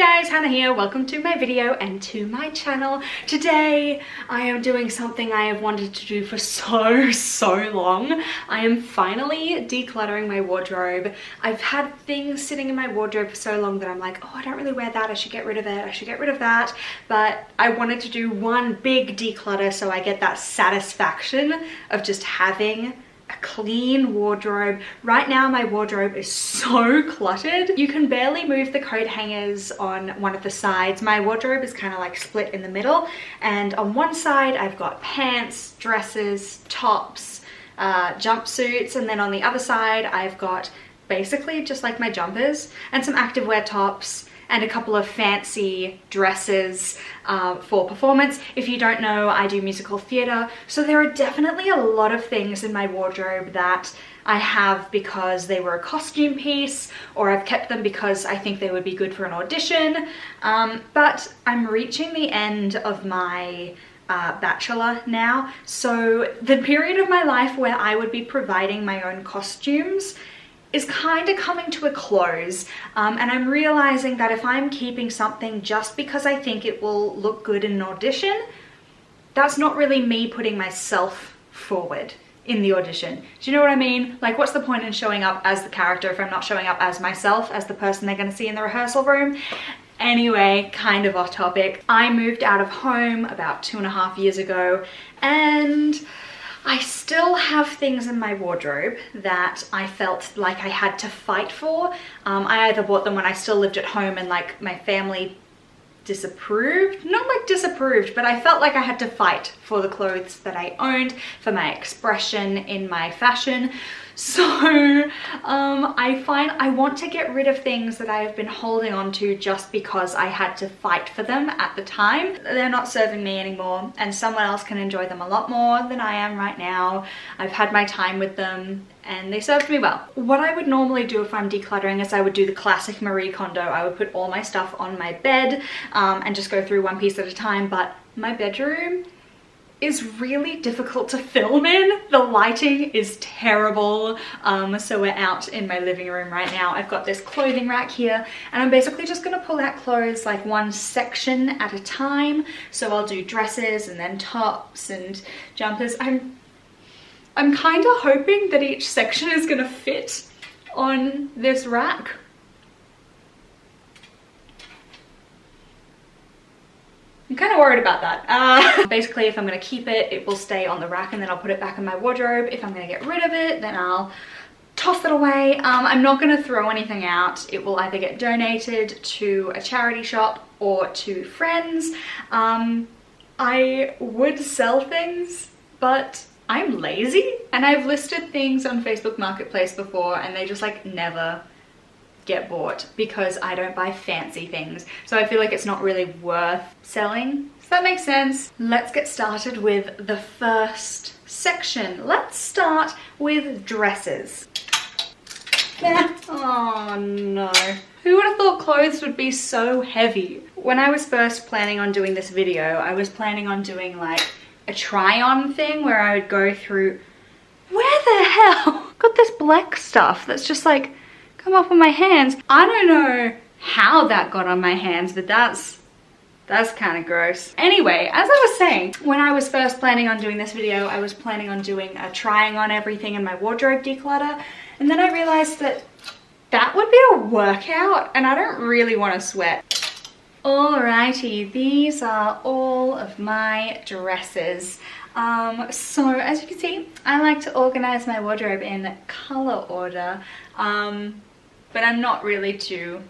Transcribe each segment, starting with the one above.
guys, Hannah here. Welcome to my video and to my channel. Today I am doing something I have wanted to do for so long. I am finally decluttering my wardrobe. I've had things sitting in my wardrobe for so long that I'm like, oh, I don't really wear that. I should get rid of it. I should get rid of that. But I wanted to do one big declutter so I get that satisfaction of just having a clean wardrobe. Right now my wardrobe is so cluttered. You can barely move the coat hangers on one of the sides. My wardrobe is kind of like split in the middle, and on one side I've got pants, dresses, tops, jumpsuits, and then on the other side I've got basically just like my jumpers and some activewear tops and a couple of fancy dresses for performance. If you don't know, I do musical theatre, so there are definitely a lot of things in my wardrobe that I have because they were a costume piece, or I've kept them because I think they would be good for an audition. But I'm reaching the end of my bachelor now, so the period of my life where I would be providing my own costumes is kind of coming to a close, and I'm realizing that if I'm keeping something just because I think it will look good in an audition, that's not really me putting myself forward in the audition. Do you know what I mean? Like, what's the point in showing up as the character if I'm not showing up as myself, as the person they're going to see in the rehearsal room? Anyway, kind of off topic. I moved out of home about 2.5 years ago, and I still have things in my wardrobe that I felt like I had to fight for. I either bought them when I still lived at home and like my family disapproved, not like disapproved, but I felt like I had to fight for the clothes that I owned, for my expression in my fashion. So I find I want to get rid of things that I have been holding on to just because I had to fight for them at the time. They're not serving me anymore, and someone else can enjoy them a lot more than I am right now. I've had my time with them and they served me well. What I would normally do if I'm decluttering is I would do the classic Marie Kondo. I would put all my stuff on my bed and just go through one piece at a time, but my bedroom is really difficult to film in. The lighting is terrible, so we're out in my living room right now. I've got this clothing rack here, and I'm basically just gonna pull out clothes like one section at a time. So I'll do dresses and then tops and jumpers. I'm kind of hoping that each section is gonna fit on this rack. I'm kind of worried about that. Basically, if I'm going to keep it, it will stay on the rack and then I'll put it back in my wardrobe. If I'm going to get rid of it, then I'll toss it away. I'm not going to throw anything out. It will either get donated to a charity shop or to friends. I would sell things, but I'm lazy, and I've listed things on Facebook Marketplace before and they just like never get bought because I don't buy fancy things. So I feel like it's not really worth selling. Does that make sense? Let's get started with the first section. Let's start with dresses. Oh no. Who would have thought clothes would be so heavy? When I was first planning on doing this video, I was planning on doing like a try-on thing where I would go through, where the hell? Got this black stuff that's just like come up on my hands. I don't know how that got on my hands, but that's kind of gross. Anyway, as I was saying, when I was first planning on doing this video, I was planning on doing a trying on everything in my wardrobe declutter, and then I realized that that would be a workout and I don't really want to sweat. Alrighty, these are all of my dresses. So as you can see, I like to organize my wardrobe in color order, but I'm not really too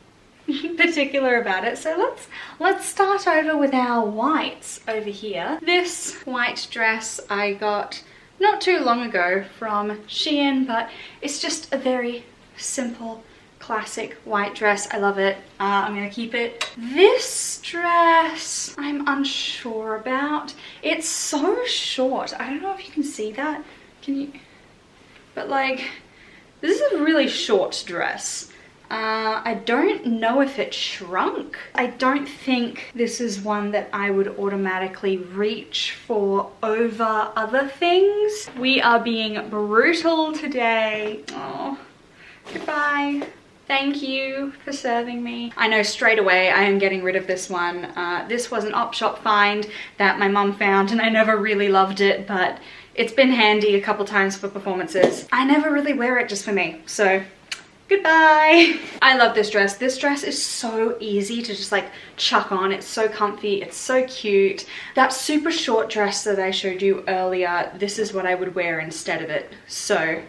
particular about it. So let's start over with our whites over here. This white dress I got not too long ago from Shein, but it's just a very simple classic white dress. I love it. I'm gonna keep it. This dress I'm unsure about. It's so short. I don't know if you can see that. Can you? But like, this is a really short dress. I don't know if it shrunk. I don't think this is one that I would automatically reach for over other things. We are being brutal today. Oh, goodbye. Thank you for serving me. I know straight away I am getting rid of this one. This was an op shop find that my mum found and I never really loved it, but it's been handy a couple times for performances. I never really wear it just for me, so goodbye. I love this dress. This dress is so easy to just like chuck on. It's so comfy. It's so cute. That super short dress that I showed you earlier, this is what I would wear instead of it. So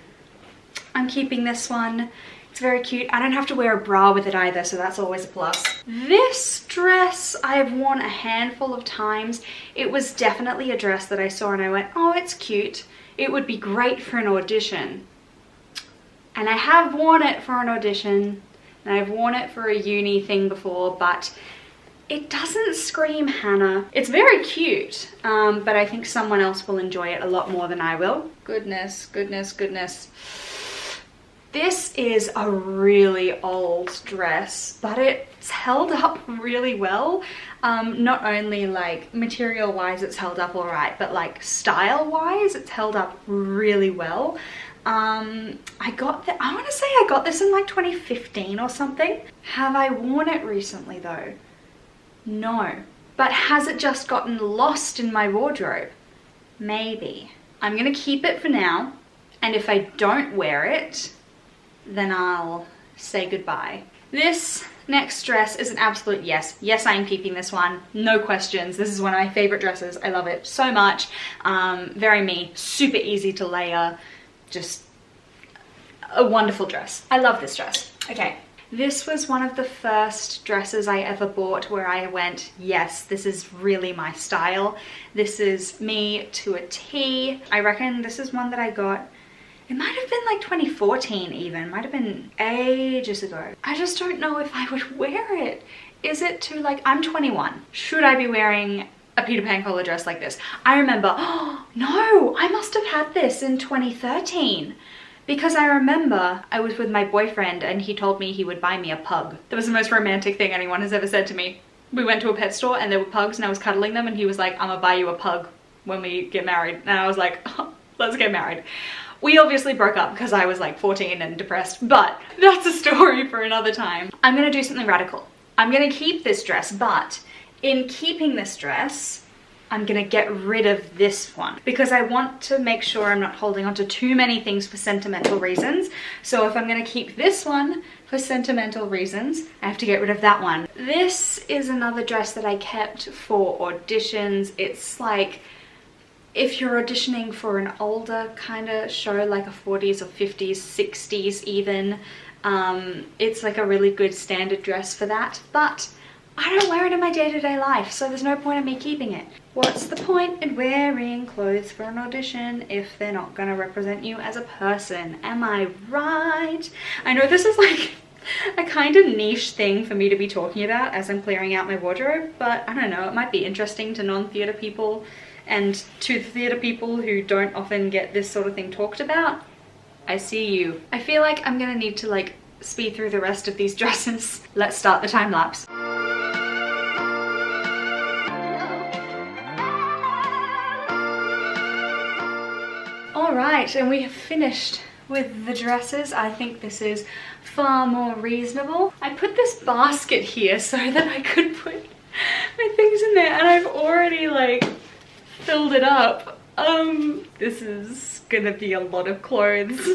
I'm keeping this one. It's very cute. I don't have to wear a bra with it either, so that's always a plus. This dress I've worn a handful of times. It was definitely a dress that I saw and I went, oh, it's cute. It would be great for an audition. And I have worn it for an audition, and I've worn it for a uni thing before, but it doesn't scream Hannah. It's very cute, but I think someone else will enjoy it a lot more than I will. Goodness, goodness, goodness. This is a really old dress, but it's held up really well. Not only like material wise it's held up all right, but like style wise it's held up really well. I want to say I got this in like 2015 or something. Have I worn it recently though? No. But has it just gotten lost in my wardrobe? Maybe. I'm gonna keep it for now, and if I don't wear it, then I'll say goodbye. This next dress is an absolute yes. Yes, I am keeping this one. No questions. This is one of my favorite dresses. I love it so much. Very me. Super easy to layer. Just a wonderful dress. I love this dress. Okay. This was one of the first dresses I ever bought where I went, yes, this is really my style. This is me to a T. I reckon this is one that I got, it might have been like 2014 even, might have been ages ago. I just don't know if I would wear it. Is it too like, I'm 21. Should I be wearing a Peter Pan collar dress like this? I remember, oh no, I must have had this in 2013. Because I remember I was with my boyfriend and he told me he would buy me a pug. That was the most romantic thing anyone has ever said to me. We went to a pet store and there were pugs and I was cuddling them and he was like, I'm gonna buy you a pug when we get married. And I was like, oh, let's get married. We obviously broke up because I was like 14 and depressed, but that's a story for another time. I'm gonna do something radical. I'm gonna keep this dress, but in keeping this dress, I'm gonna get rid of this one because I want to make sure I'm not holding on to too many things for sentimental reasons. So if I'm gonna keep this one for sentimental reasons, I have to get rid of that one. This is another dress that I kept for auditions. It's like, if you're auditioning for an older kind of show, like a 40s or 50s, 60s even, it's like a really good standard dress for that. But I don't wear it in my day-to-day life, so there's no point in me keeping it. What's the point in wearing clothes for an audition if they're not gonna represent you as a person? Am I right? I know this is like a kind of niche thing for me to be talking about as I'm clearing out my wardrobe, but I don't know, it might be interesting to non-theatre people and to theatre people who don't often get this sort of thing talked about. I see you. I feel like I'm gonna need to like speed through the rest of these dresses. Let's start the time lapse. Alright, and we have finished with the dresses. I think this is far more reasonable. I put this basket here so that I could put my things in there, and I've already like filled it up. This is gonna be a lot of clothes.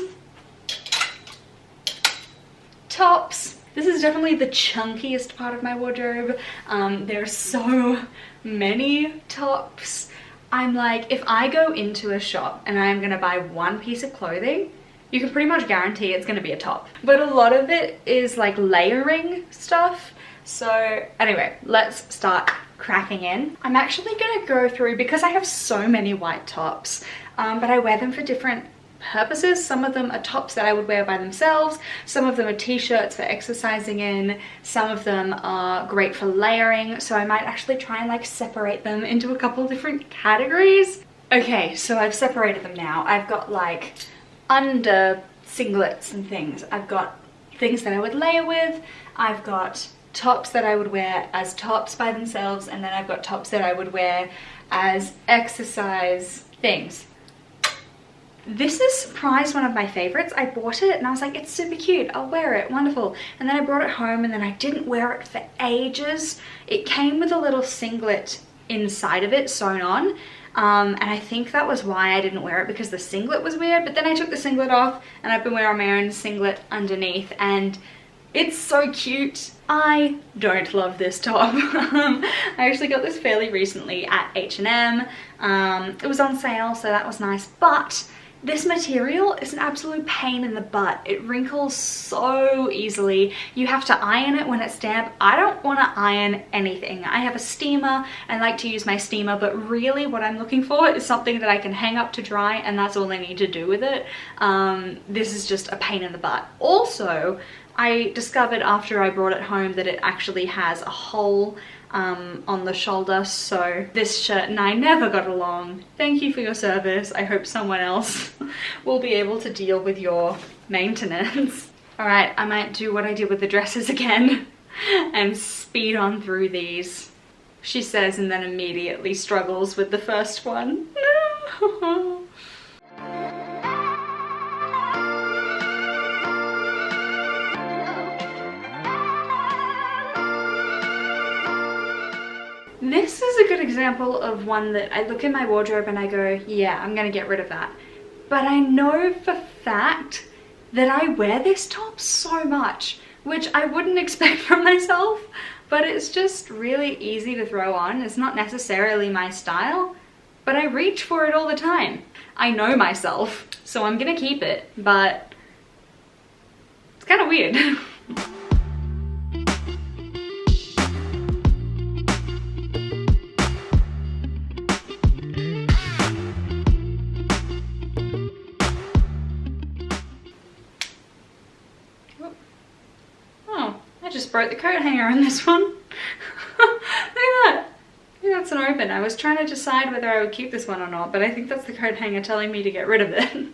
Tops. This is definitely the chunkiest part of my wardrobe. There's so many tops. I'm like, if I go into a shop and I'm gonna buy one piece of clothing, you can pretty much guarantee it's gonna be a top. But a lot of it is like layering stuff. So anyway, let's start cracking in. I'm actually gonna go through, because I have so many white tops, but I wear them for different purposes. Some of them are tops that I would wear by themselves, some of them are t-shirts for exercising in, some of them are great for layering, so I might actually try and like separate them into a couple different categories. Okay, so I've separated them now. I've got like under singlets and things. I've got things that I would layer with, I've got tops that I would wear as tops by themselves, and then I've got tops that I would wear as exercise things. This is surprised one of my favorites. I bought it and I was like, it's super cute, I'll wear it, wonderful. And then I brought it home and then I didn't wear it for ages. It came with a little singlet inside of it sewn on. And I think that was why I didn't wear it, because the singlet was weird. But then I took the singlet off and I've been wearing my own singlet underneath, and it's so cute. I don't love this top. I actually got this fairly recently at H&M. It was on sale, so that was nice. But this material is an absolute pain in the butt. It wrinkles so easily. You have to iron it when it's damp. I don't want to iron anything. I have a steamer. I like to use my steamer, but really what I'm looking for is something that I can hang up to dry, and that's all I need to do with it. This is just a pain in the butt. Also, I discovered after I brought it home that it actually has a hole on the shoulder, so this shirt and I never got along. Thank you for your service. I hope someone else will be able to deal with your maintenance. All right, I might do what I did with the dresses again and speed on through these, she says, and then immediately struggles with the first one. This is a good example of one that I look in my wardrobe and I go, yeah, I'm gonna get rid of that. But I know for fact that I wear this top so much, which I wouldn't expect from myself, but it's just really easy to throw on. It's not necessarily my style, but I reach for it all the time. I know myself, so I'm gonna keep it, but it's kind of weird. Broke the coat hanger on this one. Look at that. I think that's an open. I was trying to decide whether I would keep this one or not, but I think that's the coat hanger telling me to get rid of it. Can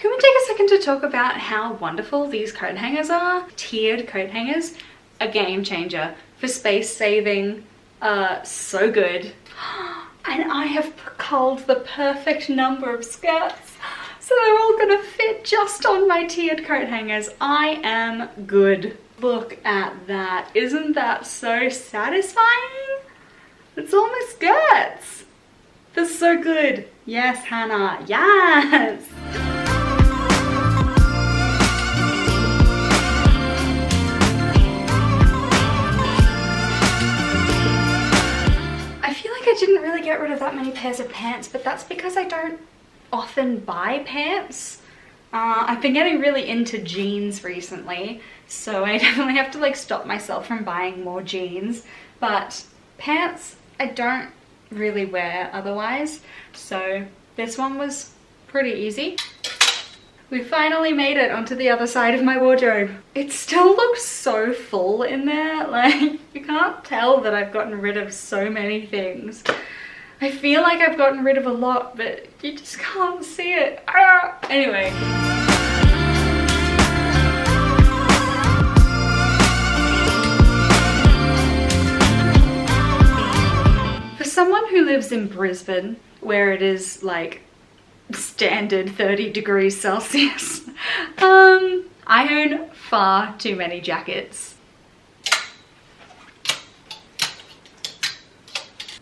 we take a second to talk about how wonderful these coat hangers are? Tiered coat hangers, a game changer for space saving, so good. And I have culled the perfect number of skirts, so they're all gonna fit just on my tiered coat hangers. I am good. Look at that. Isn't that so satisfying? It's all my skirts. That's so good. Yes, Hannah, yes. I didn't really get rid of that many pairs of pants, but that's because I don't often buy pants. I've been getting really into jeans recently, so I definitely have to like stop myself from buying more jeans, but pants I don't really wear otherwise, so this one was pretty easy. We finally made it onto the other side of my wardrobe. It still looks so full in there. Like, you can't tell that I've gotten rid of so many things. I feel like I've gotten rid of a lot, but you just can't see it. Ah! Anyway. For someone who lives in Brisbane, where it is like standard 30 degrees Celsius, I own far too many jackets.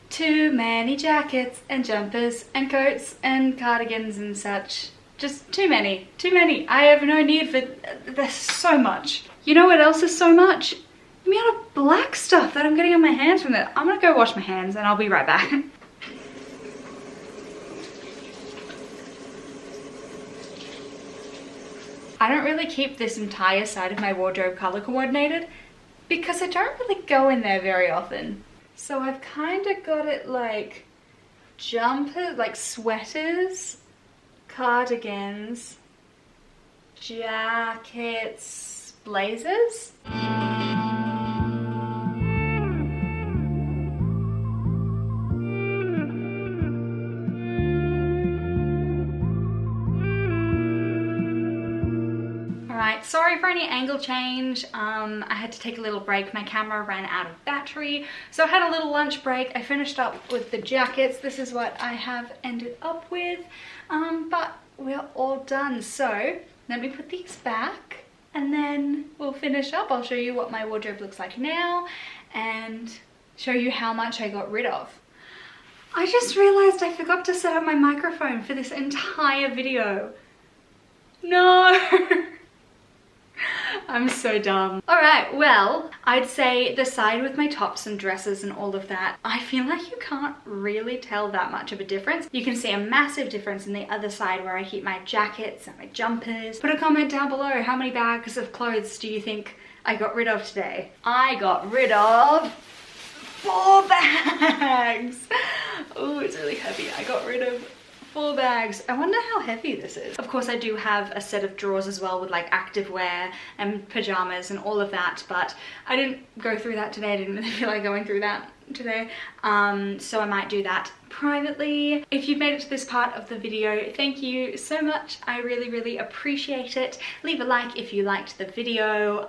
Too many jackets and jumpers and coats and cardigans and such. Just too many, too many. I have no need for, there's so much. You know what else is so much? The amount of black stuff that I'm getting on my hands from it. I'm gonna go wash my hands and I'll be right back. I don't really keep this entire side of my wardrobe color coordinated because I don't really go in there very often. So I've kind of got it like jumpers, like sweaters, cardigans, jackets, blazers. Alright, sorry for any angle change. I had to take a little break. My camera ran out of battery, so I had a little lunch break. I finished up with the jackets. This is what I have ended up with, but we're all done. So let me put these back and then we'll finish up. I'll show you what my wardrobe looks like now and show you how much I got rid of. I just realized I forgot to set up my microphone for this entire video. No! I'm so dumb. Alright, well, I'd say the side with my tops and dresses and all of that, I feel like you can't really tell that much of a difference. You can see a massive difference in the other side where I keep my jackets and my jumpers. Put a comment down below, how many bags of clothes do you think I got rid of today? I got rid of 4 bags! Oh, it's really heavy. I got rid of 4 bags. I wonder how heavy this is. Of course, I do have a set of drawers as well with like activewear and pajamas and all of that, but I didn't go through that today. I didn't really feel like going through that today. So I might do that privately. If you've made it to this part of the video, thank you so much. I really, really appreciate it. Leave a like if you liked the video.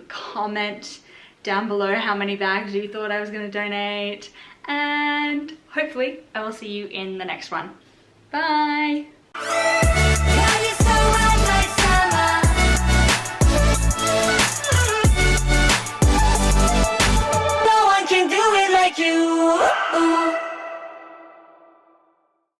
Comment down below how many bags you thought I was going to donate. And hopefully I will see you in the next one. Bye!